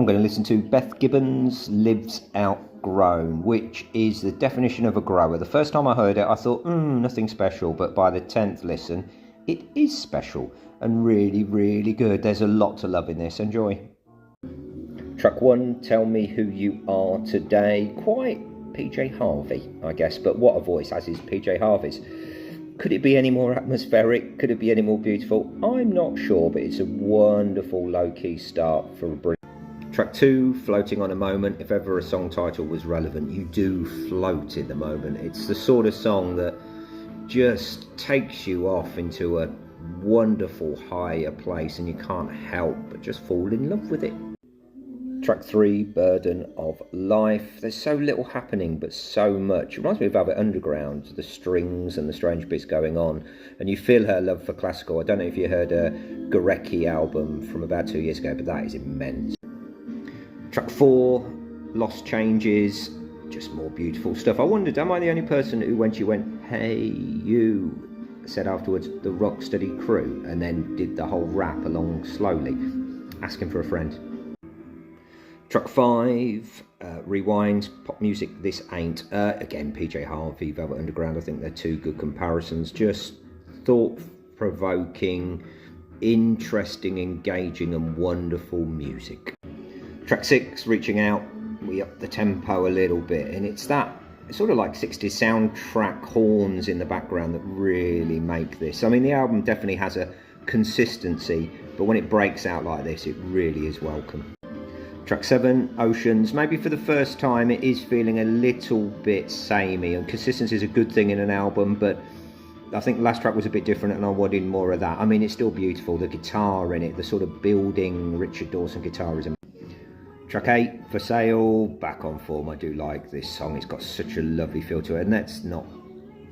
I'm going to listen to Beth Gibbons' Lives Outgrown, which is the definition of a grower. The first time I heard it, I thought, nothing special, but by the 10th listen, it is special and really, really good. There's a lot to love in this. Enjoy. Track 1, Tell Me Who You Are Today. Quite PJ Harvey, I guess, but what a voice, as is PJ Harvey's. Could it be any more atmospheric? Could it be any more beautiful? I'm not sure, but it's a wonderful low-key start for a brilliant. Track 2, Floating on a Moment. If ever a song title was relevant, you do float in the moment. It's the sort of song that just takes you off into a wonderful higher place and you can't help but just fall in love with it. Track 3, Burden of Life. There's so little happening, but so much. It reminds me of Velvet Underground, the strings and the strange bits going on. And you feel her love for classical. I don't know if you heard a Gorecki album from about 2 years ago, but that is immense. Track 4, Lost Changes. Just more beautiful stuff. I wondered, am I the only person who, when she went, hey, you, said afterwards, the Rocksteady Crew, and then did the whole rap along slowly, asking for a friend. Track 5, Rewind, Pop Music, This Ain't. Again, PJ Harvey, Velvet Underground. I think they're two good comparisons. Just thought-provoking, interesting, engaging, and wonderful music. Track 6, Reaching Out. We up the tempo a little bit, and it's sort of like 60s soundtrack horns in the background that really make this. I mean, the album definitely has a consistency, but when it breaks out like this, it really is welcome. Track 7, Oceans. Maybe for the first time it is feeling a little bit samey, and consistency is a good thing in an album, but I think the last track was a bit different and I wanted more of that. I mean, it's still beautiful, the guitar in it, the sort of building Richard Dawson guitar is amazing. Track 8, For Sale, back on form. I do like this song. It's got such a lovely feel to it. And let's not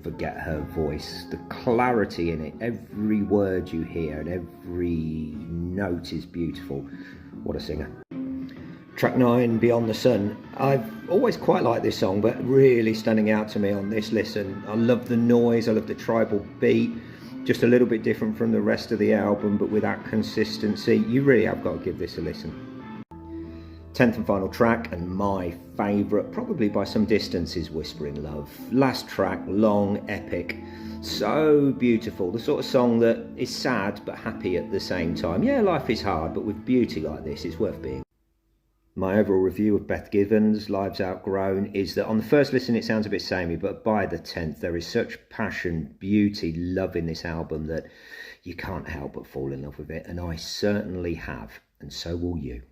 forget her voice. The clarity in it. Every word you hear and every note is beautiful. What a singer. Track 9, Beyond the Sun. I've always quite liked this song, but really standing out to me on this listen. I love the noise. I love the tribal beat. Just a little bit different from the rest of the album, but with that consistency. You really have got to give this a listen. 10th and final track, and my favourite, probably by some distance, is Whispering Love. Last track, long, epic, so beautiful. The sort of song that is sad but happy at the same time. Yeah, life is hard, but with beauty like this, it's worth being. My overall review of Beth Gibbons' Lives Outgrown is that on the first listen it sounds a bit samey, but by the 10th there is such passion, beauty, love in this album that you can't help but fall in love with it, and I certainly have, and so will you.